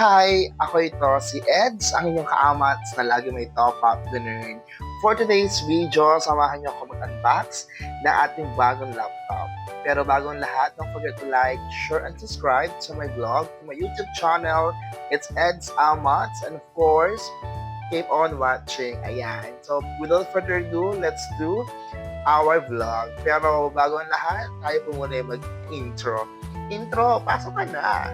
Hi! Ako ito, si Eds, ang inyong kaamats na lagi may top up the nerd. For today's video, samahan niyo ako mag-unbox ng ating bagong laptop. Pero bago ang lahat, don't forget to like, share, and subscribe to my vlog, to my YouTube channel. It's Eds Amats, and of course, keep on watching. Ayan. So, without further ado, let's do our vlog. Pero bago ang lahat, tayo po muna mag-intro. Intro, pasok ka na!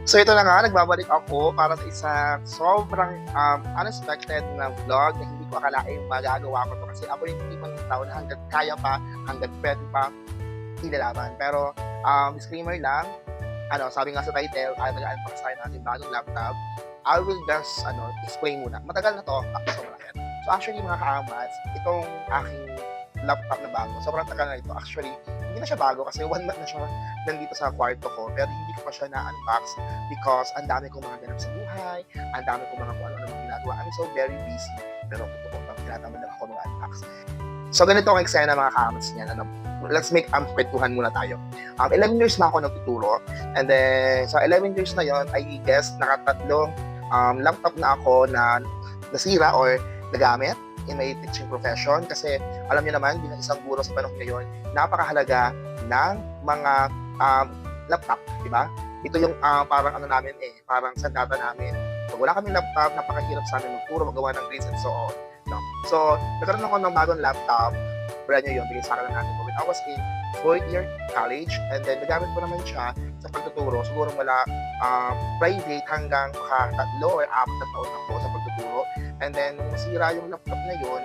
So ito na nga, nagbabalik ako para sa isang sobrang unexpected na vlog na hindi ko akalain magagawa ko to kasi ako yung tipong tao na hanggat kaya pa, hanggat pwede pa, ilalaban. Pero disclaimer lang, sabi nga sa title, ay nag-unbox tayo natin bagong laptop. I will just explain muna. Matagal na to, So actually mga kaamats, itong aking laptop na bago, sobrang tagal na ito. Actually, hindi na siya bago kasi 1 month na siya nandito sa kwarto ko, pero hindi ko pa siya na-unbox because ang dami kong mga ganap sa buhay, ang dami kong mga kung ano-ano ginagawa. I'm so very busy, pero totoo lang, tinatamad lang ako mag-unbox. So ganito ang eksena mga kaamats niyan. Let's make kwentuhan muna tayo. 11 years na ako nagtuturo, and then sa 11 years na yon, I guess nakatatlong laptop na ako na nasira or nagamit in my teaching profession kasi alam niyo naman bilang isang guro sa panahon ngayon, napakahalaga ng mga laptop, di ba? Ito yung parang namin parang sandata namin. Pag wala kaming laptop, napakahirap sa amin magturo, magawa ng grades and so on. No? So, nagkaroon ako ng bagong laptop, brand new yun, bigay sa akin natin ko when I was in 4th year college, and then nagamit ko naman siya sa pagtuturo. Siguro mula private hanggang tatlo or 4 na taon ako sa pagtuturo. And then, nung masira yung laptop na yun,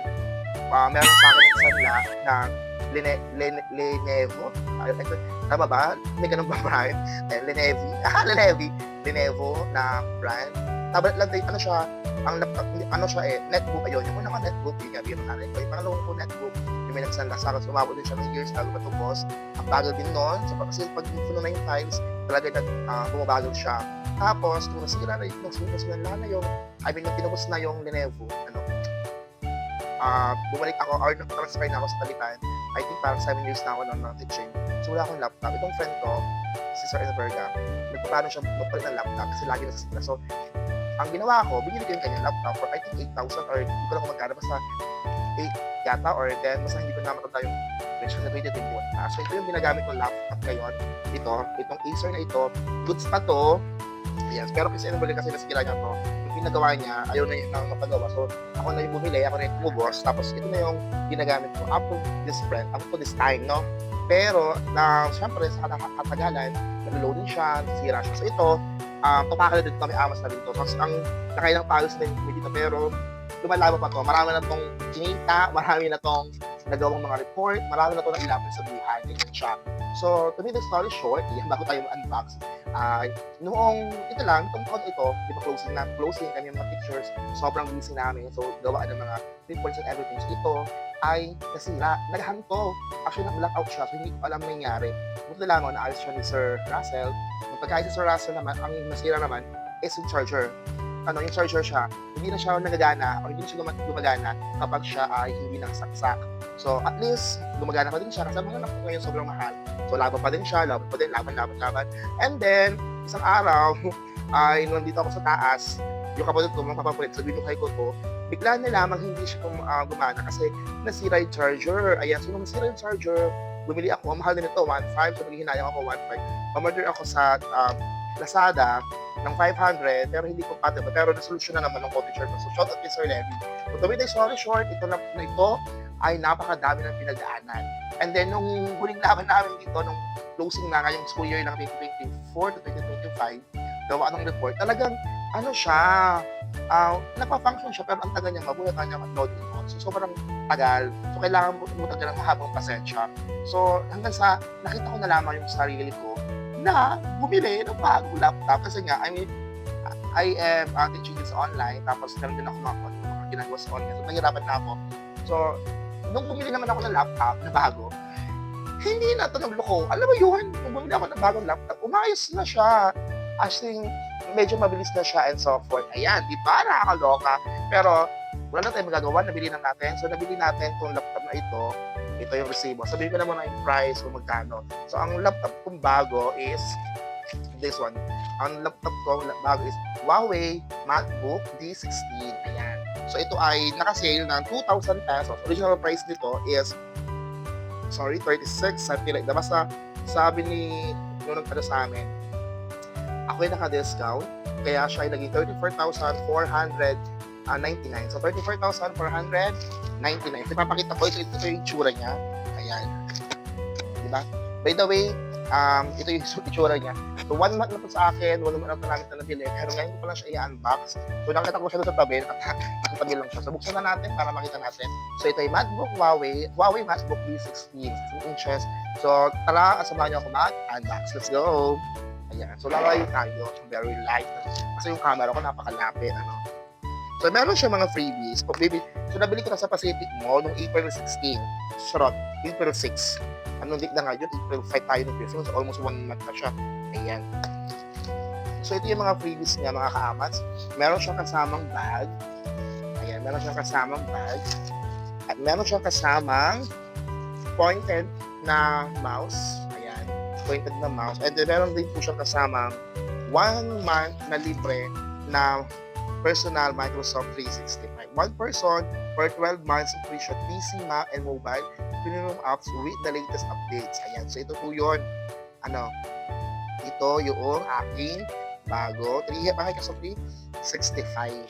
meron sa akin ng sanla ng Lenovo. Tama ba? May ganun ba brand? Lenovo na brand. Tablet lang tayo, ang laptop, netbook ayun. Yung unang netbook, yung biro natin. Yung pangalawang ko netbook, yung may nagsanla sa akin, sumabot din siya ng years bago matubos. Ang bagal din nun, kasi pag puno na yung files, talaga bumabagal siya. Tapos, kung nasira na yung, nung tinubos na yung Lenovo, bumalik ako or nag-transfer na ako sa Taliban. I think parang 7 years na ako nung teaching. So wala akong laptop. Itong friend ko, si Sir Enverga, nagpapaano siya magpalit ng laptop kasi lagi nasasira. So, ang ginawa ko, binili ko yung kanyang laptop for I think 8,000 or hindi ko lang kung magkano, basta 8 yata or 10, basta hindi ko na matanda yung range kasi 2021. So ito yung ginagamit kong laptop ngayon. Itong Acer na ito, goods pa to. Yes, pero kasi kasi nasira niya to. Ginagawa niya, ayaw na yung mapagawa. So, ako na yung bumili, ako na yung tumubos. Tapos, ito na yung ginagamit ko up to this time, no? Pero, syempre, sa katagalan, nag-loading siya, nasira siya. So, ito, tumakala dito kami, amas na dito. Tapos, ang nakailang pagos na yung dito, pero, lumalabo pa to. Marami na tong kinita, marami na tong nagawang mga report, marami na tong nailapin sa buhay. Ganyan siya. So, to make the story short, bago tayo ma-unbox, noong ito lang, itong taon ito, di ba closing kami mga pictures, sobrang busy namin, so gawa ng mga reports and everything. So ito ay nasira, naghanto. Actually, na-blackout siya, so hindi ko alam nangyari. Buti lang naayos siya ni Sir Russell. Nung pagkaayos si Sir Russell naman, ang nasira naman is yung charger. Yung charger siya, hindi na siya nagagana o hindi na siya gumagana kapag siya ay hindi nakasaksak. So, at least, gumagana pa din siya kasi mga laptop ngayon sobrang mahal. So, laban pa din siya, laban. And then, isang araw, ay nandito ako sa taas, yung kapatid ko, mapapapulit, sabihin yung kay ko, bigla na lamang hindi siya gumana kasi nasira yung charger. Ayan, so nung nasira yung charger, bumili ako, mahal din ito, 1.5, so naghihinayang ako 1.5. Pamorder ako sa Lazada ng 500, pero hindi ko pati, pero nasolusyon na naman ng co-teacher ko. So, shout out kay Sir Levy. But to make the story short, ito ay napakadami ng pinagdaanan. And then, nung huling laban namin dito, nung closing na ngayong school year ng 2024 to 2025, gawa ng report, talagang, nagpa-function siya, pero ang tagal niya, mabuhat niya mag-loading on. So, sobrang tagal. So, kailangan mo talaga ng mahabang pasensya. So, hanggang sa, nakita ko na lamang yung sarili ko na bumili ng bagong laptop. Kasi nga, I am teaching this online, tapos meron din ako mga ginagawa sa online. So, nahirapan na ako. So, nung bumili naman ako ng laptop na bago, hindi na ito nagloko. Alam mo yun, nung bumili ako ng bagong laptop, umayos na siya. Actually, medyo mabilis na siya and so forth. Ayan, di ba? Nakakaloka. Pero, wala na tayong magagawa, nabili na natin. So, nabili natin itong laptop na ito. Ito yung resibo. Sabihin ko na muna yung price kung magkano. So, ang laptop kong bago is this one. Ang laptop ko bago is Huawei MacBook D16. Ayan. So, ito ay naka-sale ng 2,000 pesos. Original price nito is 36, something like that. Basta, sabi ni nung nagkada sa amin, ako ay naka-discount. Kaya siya ay naging 34,499. So, 34,499. Ipapakita ko, ito yung itsura niya. Ayan. Diba? By the way, ito yung itsura niya. So, 1 month na po sa akin, 1 month na po namin na nabili. Pero ngayon ko pa lang siya i-unbox. So, nakita ko siya doon sa tabi. Nakatabi lang siya. So, buksan na natin para makita natin. So, ito yung MacBook Huawei MacBook D16, 2 inches. So, tara, samahan niyo ako mag-unbox. Let's go! Ayan. So, lalayo tayo. Very light. Kasi yung camera ko napakalapit. So, meron siya mga freebies. So, nabili ko na sa Pacific Mall noong April 16. Charot, April 6. Anong date na nga yun? April 5 tayo ng Christmas. So, almost 1 month na siya. Ayan. So, ito yung mga freebies niya, mga kaamats. Meron siyang kasamang bag. Ayan, meron siyang kasamang bag. At meron siyang kasamang pointed na mouse. Ayan, pointed na mouse. And then, meron din po siyang kasamang 1 month na libre na personal Microsoft 365. 1 person for 12 months subscription PC, Mac, and mobile premium apps with the latest updates. Ayan. So, ito po yun. Ito yung aking bago. Bakit ka sa 365.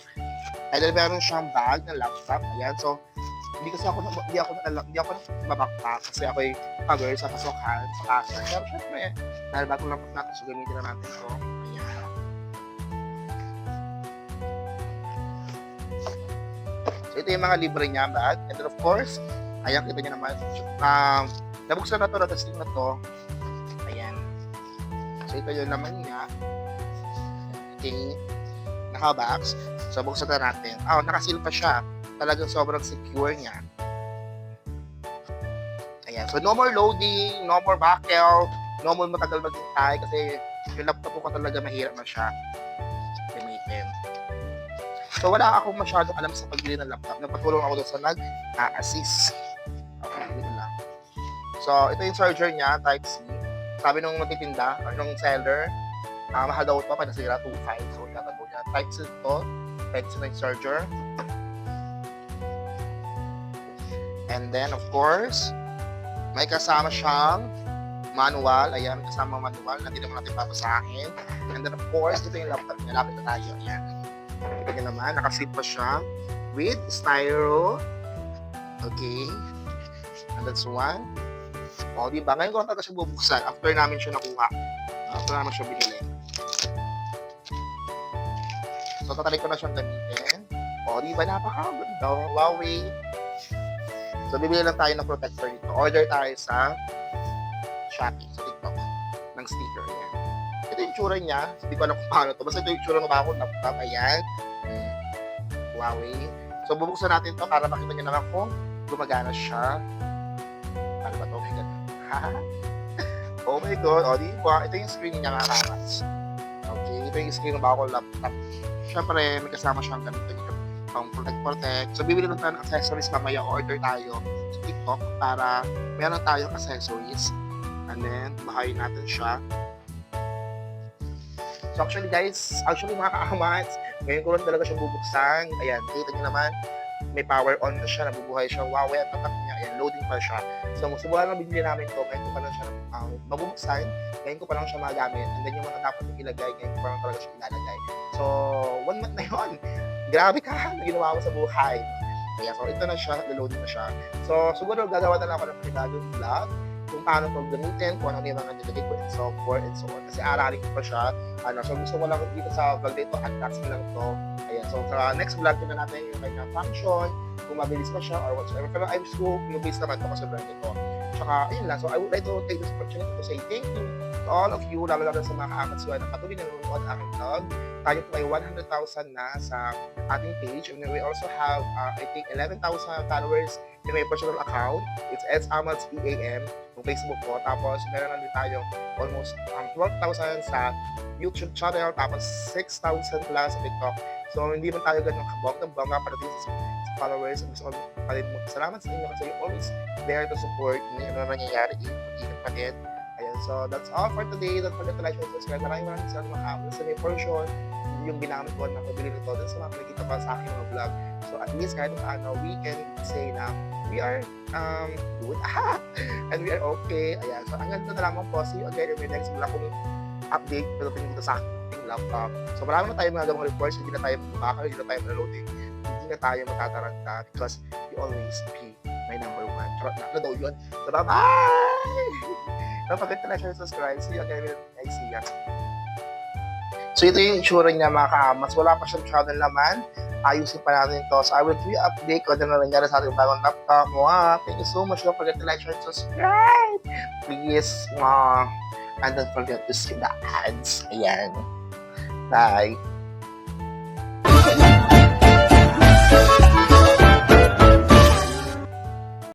And then, meron siyang bag na laptop. Ayan. So, hindi ako mabakpak kasi ako ay cover sa pasokan, sa kasa. Pero syempre, dahil bagong laptop natin, so gamitin na natin ito. Ayan. So, ito yung mga libre niya, bag. And then, of course, ayan, kita niyo naman. Nabuksan na ito, na-testing na ito. Ayan. So, ito yung laman niya. Okay. Naka-box. So, buksan na natin. Nakasil pa siya. Talagang sobrang secure niya. Ayan. So, no more loading, no more buckle, no more matagal maghintay kasi yung laptop ko talaga mahirap na siya gamitin. So, wala akong masyadong alam sa pagbili ng laptop. Napatulong ako doon sa nag-assist. Okay, dito lang. So, ito yung charger niya, Type-C. Sabi nung magtitinda, or nung seller, mahal daw ito, kaya nasira 2.5. So, itatago niya. Type-C ito. Type-C na yung charger. And then, of course, may kasama siyang manual. Ayan, may kasama manual na hindi naman natin papasahin. And then, of course, ito yung laptop niya. Lapit na tayo. Ayan. Kita niyo naman, nakasit pa siya with styro. Okay. And that's one. Diba? Ngayon ko lang talaga siya bubuksan after namin siya nakuha. After namin siya binili. So, tatalik ko na siyang gamitin. Diba? Napakaganda. Huawei. So, bibili lang tayo ng protector dito. Order tayo sa Shopee, sa TikTok, ng sticker. Ayan. Ito yung tsura niya. Hindi ko alam kung paano to. Basta ito yung tsura ng bago laptop. Ayan. Huawei. So, bubuksan natin to para makita nyo naman kung gumagana siya. Ano ba to? Oh my God. Oh my God. Diba? Ito yung screen niya, mga kamas. Okay. Ito yung screen ng bago laptop. Siyempre, may kasama siyang ganito dito. Protect. So, bibili lang tayo ng accessories. Mamaya order tayo sa TikTok para meron tayong accessories. And then, bahayin natin siya. So, actually mga ka-amats, ngayon ko lang talaga siya bubuksan. Ayan, kita niyo naman, may power on na siya, nabubuhay siya. Wow, at tatak niya. Ayan, loading pa siya. So, subukan lang binili namin ito. Ngayon ko pa lang siya mabubuksan. Ngayon ko pa lang siya magamit. And then, yung mga dapat ilagay, ngayon ko pa lang talaga siya ilalagay. So, 1 month na yun. Grabe ka na ginawa mo sa buhay. Kaya, so, ito na siya, loading na siya. So, siguro gagawa na lang ako ng pinagagawang vlog kung paano ito gamitin, kung ano yung mga nilagay ko and so forth and so on. Kasi araling ko pa siya. So, gusto ko lang dito sa vlog dito, unboxing lang ito. Ayan, so, sa next vlog na natin yung kanyang function, kung mabilis pa siya or whatsoever. Pero I'm so yung base naman ito kasi brand ito. Tsaka, ayun lang. So, I would like to take this opportunity to say thank you to all of you, lalo sa mga ka-amats ko na patuloy na nanonood ang aking vlog. Tayo po ay 100,000 na sa ating page. And we also have, I think, 11,000 followers in my personal account. It's SAmats EAM, yung Facebook ko. Tapos, meron na din tayong almost 12,000 sa YouTube channel. Tapos, 6,000 plus sa TikTok. So, hindi man tayo ganun kabongga-bongga parating sa followers. Gusto ko pa rin magpasalamat sa inyo kasi you're always there to support me. Ano na nangyayari, mag-ingat pa rin. Ayan, so that's all for today. Don't forget to like, share, subscribe. Maraming salamat sa may portion yung ginamit ko na pabili nito dun sa mga nakikita ko sa aking mga vlog. So at least kahit paano, we can say na we are good and we are okay. Ayan, so hanggang doon na lamang po. See you again in my next vlog kung update pero dito sa aking laptop. So marami na tayo mga gawang reports, hindi na tayo makakal, hindi na tayo loading, hindi na tayo matataranta because you always be my number one. Charot na daw yun. So bye-bye! Don't forget to like, share, subscribe. See you again in my next vlog. So ito yung itsura niya mga kaamas. Wala pa siyang channel naman. Ayusin pa natin ito. So I will update kung ano na nangyari sa ating bagong laptop. Wow, thank you so much. Don't forget to like, share, subscribe. Please. And don't forget to see the ads. Ayan. Bye.